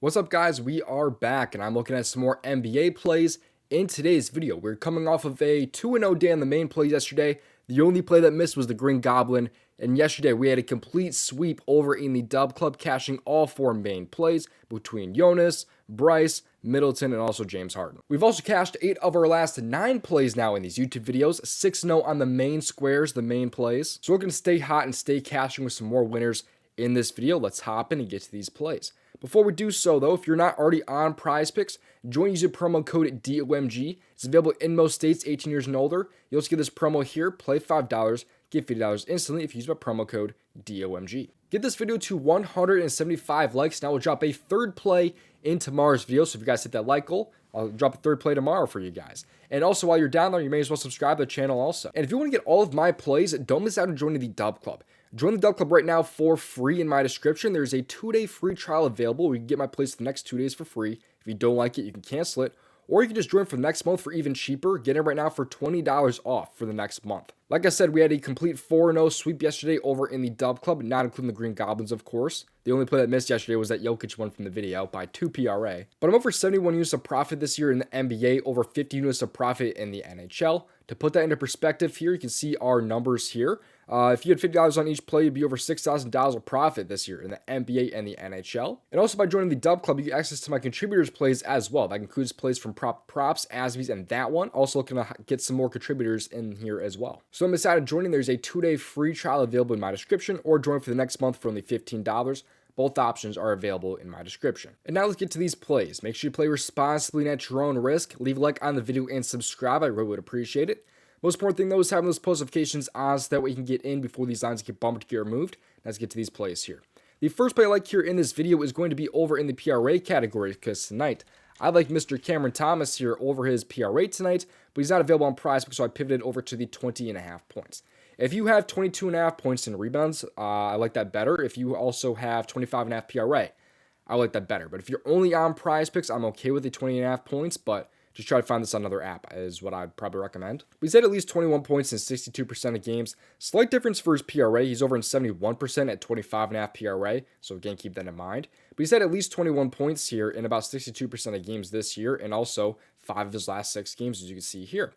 What's up, guys? We are back and I'm looking at some more NBA plays. In today's video, we're coming off of a 2-0 day on the main plays yesterday. The only play that missed was the Green Goblin, and yesterday we had a complete sweep over in the DubClub, cashing all four main plays between Jonas, Bryce, Middleton, and also James Harden. We've also cashed 8 of our last 9 plays now in these YouTube videos, 6-0 on the main squares, the main plays. So we're going to stay hot and stay cashing with some more winners in this video. Let's hop in and get to these plays. Before we do so, though, if you're not already on PrizePicks, join using promo code DOMG. It's available in most states, 18 years and older. You'll also get this promo here, play $5, get $50 instantly if you use my promo code DOMG. Get this video to 175 likes, and I will drop a third play in tomorrow's video. So if you guys hit that like goal, I'll drop a third play tomorrow for you guys. And also, while you're down there, you may as well subscribe to the channel also. And if you want to get all of my plays, don't miss out on joining the DubClub. Join the DubClub right now for free in my description. There's a 2-day free trial available where you can get my plays for the next 2 days for free. If you don't like it, you can cancel it. Or you can just join for the next month for even cheaper. Get it right now for $20 off for the next month. Like I said, we had a complete 4-0 sweep yesterday over in the DubClub, not including the Green Goblins, of course. The only play that missed yesterday was that Jokic one from the video by 2 PRA. But I'm over 71 units of profit this year in the NBA, over 50 units of profit in the NHL. To put that into perspective here, you can see our numbers here. If you had $50 on each play, you'd be over $6,000 of profit this year in the NBA and the NHL. And also by joining the DubClub, you get access to my contributors plays as well. That includes plays from props, ASVs, and that one. Also looking to get some more contributors in here as well. So I'm excited joining. There's a 2-day free trial available in my description, or join for the next month for only $15. Both options are available in my description. And now let's get to these plays. Make sure you play responsibly and at your own risk. Leave a like on the video and subscribe. I really would appreciate it. Most important thing though is having those post notifications on so that way you can get in before these lines get bumped to get removed. Let's get to these plays here. The first play I like here in this video is going to be over in the PRA category, because tonight I like Mr. Cameron Thomas here over his PRA tonight, but he's not available on PrizePicks, so I pivoted over to the 20.5 points. If you have 22.5 points in rebounds, I like that better. If you also have 25.5 PRA, I like that better. But if you're only on PrizePicks, I'm okay with the 20.5 points, but just try to find this on another app is what I'd probably recommend. But he's had at least 21 points in 62% of games. Slight difference for his PRA. He's over in 71% at 25.5 PRA, so again, keep that in mind. But he's had at least 21 points here in about 62% of games this year, and also 5 of his last 6 games, as you can see here.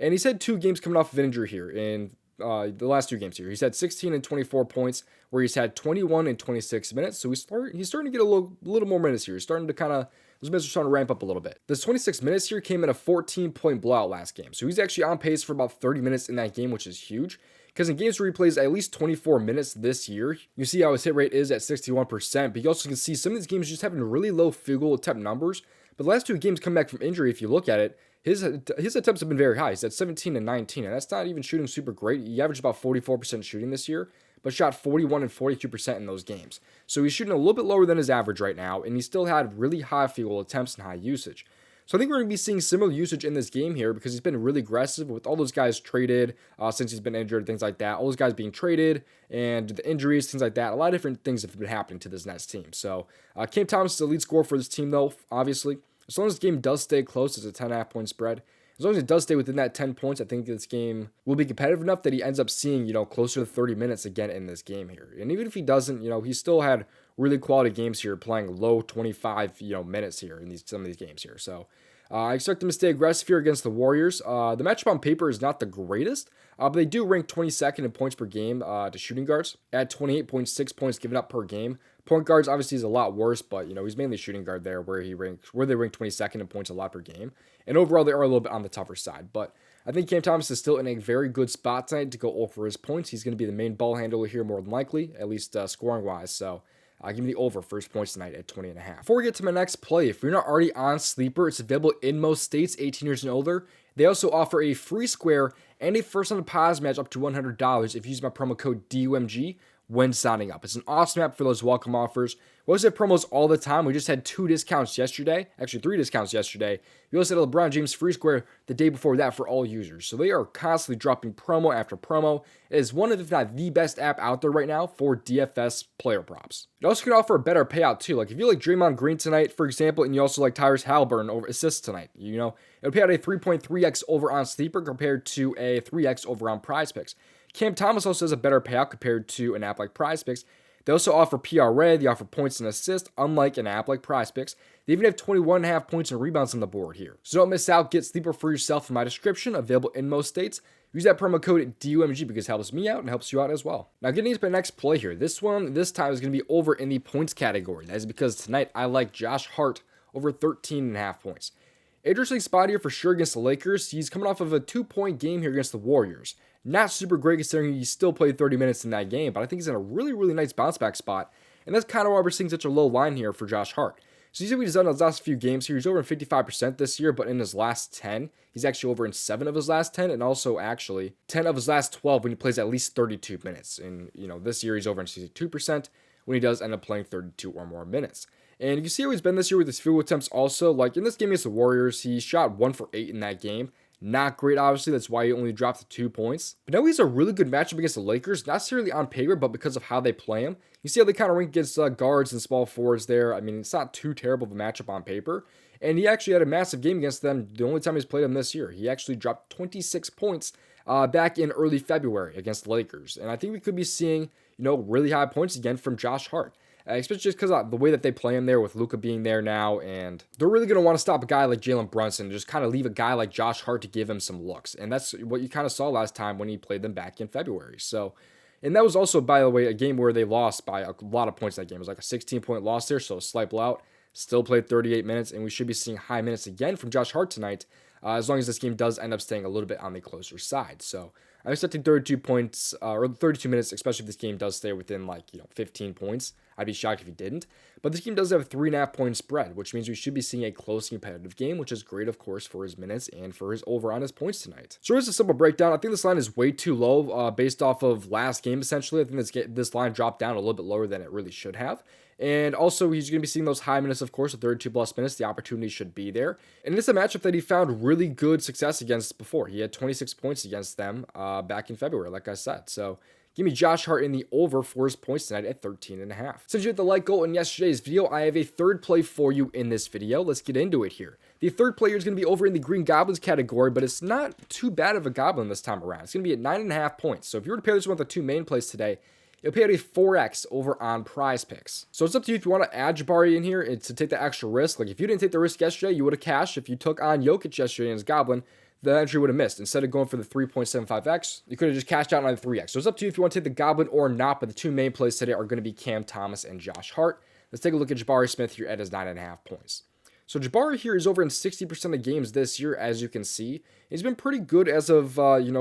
And he's had 2 games coming off of injury here in the last 2 games here. He's had 16 and 24 points, where he's had 21 and 26 minutes. So he's starting to get a little more minutes here. He's starting to those minutes are starting to ramp up a little bit. This 26 minutes here came in a 14-point blowout last game. So he's actually on pace for about 30 minutes in that game, which is huge. Because in games where he plays at least 24 minutes this year, you see how his hit rate is at 61%. But you also can see some of these games just having really low field goal attempt numbers. But the last 2 games come back from injury, if you look at it, his attempts have been very high. He's at 17 and 19, and that's not even shooting super great. He averaged about 44% shooting this year, but shot 41 and 42% in those games. So he's shooting a little bit lower than his average right now, and he still had really high field goal attempts and high usage. So I think we're going to be seeing similar usage in this game here, because he's been really aggressive with all those guys traded since he's been injured, things like that. All those guys being traded and the injuries, things like that. A lot of different things have been happening to this Nets team. So Cam Thomas is the lead scorer for this team, though, obviously. As long as this game does stay close, it's a 10.5 point spread. As long as it does stay within that 10 points, I think this game will be competitive enough that he ends up seeing, closer to 30 minutes again in this game here. And even if he doesn't, he still had really quality games here, playing low 25, minutes here in some of these games here. So I expect him to stay aggressive here against the Warriors. The matchup on paper is not the greatest, but they do rank 22nd in points per game to shooting guards at 28.6 points given up per game. Point guards obviously is a lot worse, but he's mainly shooting guard there, where they rank 22nd in points a lot per game. And overall, they are a little bit on the tougher side. But I think Cam Thomas is still in a very good spot tonight to go over his points. He's going to be the main ball handler here more than likely, at least scoring wise. So give me the over for his points tonight at 20.5. Before we get to my next play, if you're not already on Sleeper, it's available in most states, 18 years and older. They also offer a free square and a first on deposit match up to $100 if you use my promo code DOMG when signing up. It's an awesome app for those welcome offers. We also have promos all the time. We just had 2 discounts yesterday. Actually, 3 discounts yesterday. We also had a LeBron James free square the day before that for all users. So they are constantly dropping promo after promo. It is one of, if not the best app out there right now for DFS player props. It also can offer a better payout too. Like if you like Draymond Green tonight, for example, and you also like Tyrese Halliburton over assists tonight, it'll pay out a 3.3x over on Sleeper compared to a 3x over on PrizePicks. Cam Thomas also has a better payout compared to an app like PrizePicks. They also offer PRA, they offer points and assists, unlike an app like PrizePicks. They even have 21.5 points and rebounds on the board here. So don't miss out, get Sleeper for yourself in my description, available in most states. Use that promo code DOMG because it helps me out and helps you out as well. Now getting into my next play here. This time is going to be over in the points category. That is because tonight I like Josh Hart over 13.5 points. Interesting spot here for sure against the Lakers. He's coming off of a 2-point game here against the Warriors. Not super great considering he still played 30 minutes in that game, but I think he's in a really, really nice bounce back spot. And that's kind of why we're seeing such a low line here for Josh Hart. So you see what he's done in his last few games here. He's over in 55% this year, but in his last 10, he's actually over in 7 of his last 10, and also actually 10 of his last 12 when he plays at least 32 minutes. And, this year he's over in 62% when he does end up playing 32 or more minutes. And you can see how he's been this year with his field goal attempts also. Like in this game against the Warriors, he shot 1 for 8 in that game. Not great, obviously. That's why he only dropped to 2 points. But now he's a really good matchup against the Lakers, not necessarily on paper, but because of how they play him. You see how they kind of rank against guards and small forwards there. I mean, it's not too terrible of a matchup on paper. And he actually had a massive game against them the only time he's played them this year. He actually dropped 26 points back in early February against the Lakers. And I think we could be seeing, really high points again from Josh Hart. Especially just because of the way that they play him there with Luka being there now. And they're really going to want to stop a guy like Jalen Brunson and just kind of leave a guy like Josh Hart to give him some looks. And that's what you kind of saw last time when he played them back in February. So, and that was also, by the way, a game where they lost by a lot of points that game. It was like a 16-point loss there, so a slight blowout. Still played 38 minutes, and we should be seeing high minutes again from Josh Hart tonight, as long as this game does end up staying a little bit on the closer side. So I'm expecting 32 points, or 32 minutes, especially if this game does stay within 15 points. I'd be shocked if he didn't. But this game does have a 3.5 point spread, which means we should be seeing a close competitive game, which is great, of course, for his minutes and for his over on his points tonight. So here's a simple breakdown. I think this line is way too low based off of last game, essentially. I think this line dropped down a little bit lower than it really should have. And also, he's going to be seeing those high minutes, of course, the 32+ minutes. The opportunity should be there. And it's a matchup that he found really good success against before. He had 26 points against them back in February, like I said. So give me Josh Hart in the over for his points tonight at 13.5. Since you hit the like goal in yesterday's video, I have a third play for you in this video. Let's get into it here. The third player is going to be over in the Green Goblins category, but it's not too bad of a Goblin this time around. It's going to be at 9.5 points. So if you were to pair this one with the two main plays today, it'll pay out a 4x over on PrizePicks. So it's up to you if you want to add Jabari in here and to take the extra risk. Like if you didn't take the risk yesterday, you would have cashed. If you took on Jokic yesterday and his Goblin, the entry would have missed. Instead of going for the 3.75x, you could have just cashed out on the 3x. So it's up to you if you want to take the Goblin or not, but the two main plays today are going to be Cam Thomas and Josh Hart. Let's take a look at Jabari Smith here at his 9.5 points. So Jabari here is over in 60% of games this year, as you can see. He's been pretty good as of,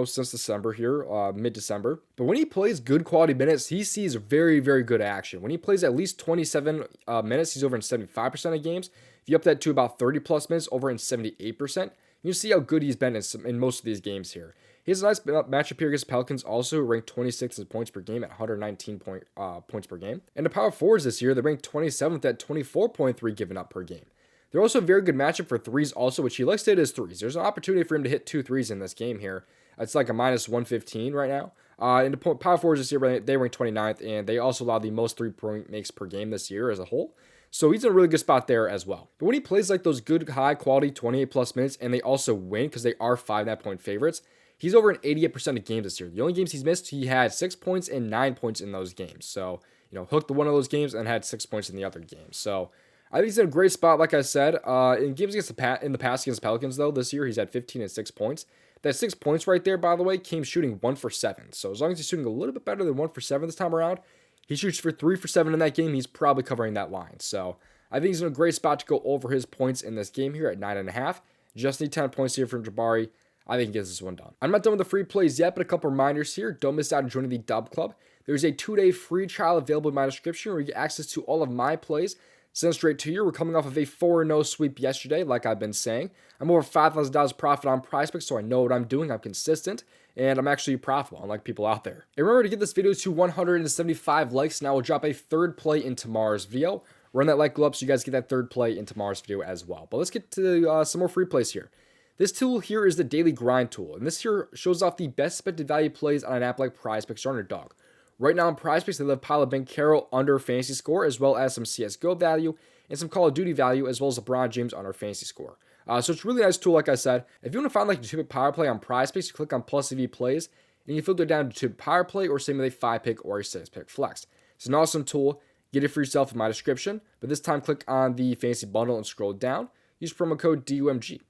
since December here, mid-December. But when he plays good quality minutes, he sees very, very good action. When he plays at least 27 minutes, he's over in 75% of games. If you up that to about 30+ minutes, over in 78%, you see how good he's been in most of these games here. He has a nice matchup here against Pelicans, also ranked 26th in points per game at 119 points per game. And the power forwards this year, they ranked 27th at 24.3 given up per game. They're also a very good matchup for threes also, which he likes to hit his threes. There's an opportunity for him to hit 2 threes in this game here. It's like a minus 115 right now. And the power forwards this year, they rank 29th, and they also allow the most 3-point makes per game this year as a whole. So he's in a really good spot there as well. But when he plays like those good, high-quality 28+ minutes, and they also win because they are 5.5-point favorites, he's over in 88% of games this year. The only games he's missed, he had 6 points and 9 points in those games. So, hooked to one of those games and had 6 points in the other game. So I think he's in a great spot, like I said. In games against in the past against Pelicans, though, this year he's had 15 and 6 points. That 6 points right there, by the way, came shooting 1 for 7. So as long as he's shooting a little bit better than 1 for 7 this time around, he shoots for 3 for 7 in that game. He's probably covering that line. So I think he's in a great spot to go over his points in this game here at 9.5. Just need 10 points here from Jabari. I think he gets this one done. I'm not done with the free plays yet, but a couple reminders here. Don't miss out on joining the DubClub. There's a 2-day free trial available in my description where you get access to all of my plays sent straight to you. We're coming off of a 4-0 sweep yesterday, like I've been saying. I'm over $5,000 profit on PrizePicks, so I know what I'm doing. I'm consistent, and I'm actually profitable, unlike people out there. And remember to get this video to 175 likes, and I will drop a third play in tomorrow's video. Run that like goal up so you guys get that third play in tomorrow's video as well. But let's get to some more free plays here. This tool here is the Daily Grind tool, and this here shows off the best expected value plays on an app like PrizePicks or Underdog. Right now on PrizePicks, they have a pile of Ben Carroll under fantasy score, as well as some CSGO value and some Call of Duty value, as well as LeBron James under fantasy score. So it's a really nice tool, like I said. If you want to find like a 2-pick power play on PrizePicks, you click on plus EV plays, and you filter down to 2-pick power play or same with a 5-pick or a 6-pick flex. It's an awesome tool. Get it for yourself in my description, but this time click on the fancy bundle and scroll down. Use promo code DOMG.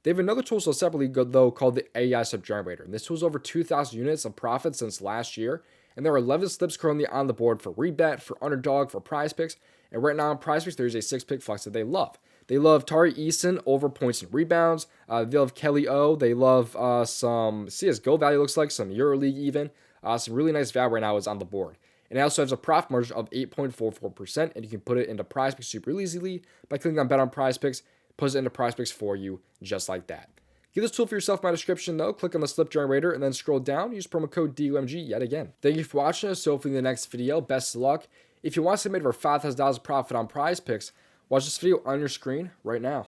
They have another tool sold separately though called the AI slip generator. And this tool is over 2,000 units of profit since last year. And there are 11 slips currently on the board for rebet, for underdog, for PrizePicks. And right now on PrizePicks, there's a 6-pick flex that they love. They love Tari Eason over points and rebounds. They love Kelly O. They love some CSGO value, looks like, some EuroLeague even. Some really nice value right now is on the board. And it also has a profit margin of 8.44%, and you can put it into PrizePicks super easily by clicking on Bet on PrizePicks. Puts it into PrizePicks for you just like that. Get this tool for yourself in my description though. Click on the slip generator and then scroll down. Use promo code DOMG yet again. Thank you for watching us. So hopefully in the next video, best of luck. If you want to make over $5,000 profit on PrizePicks, watch this video on your screen right now.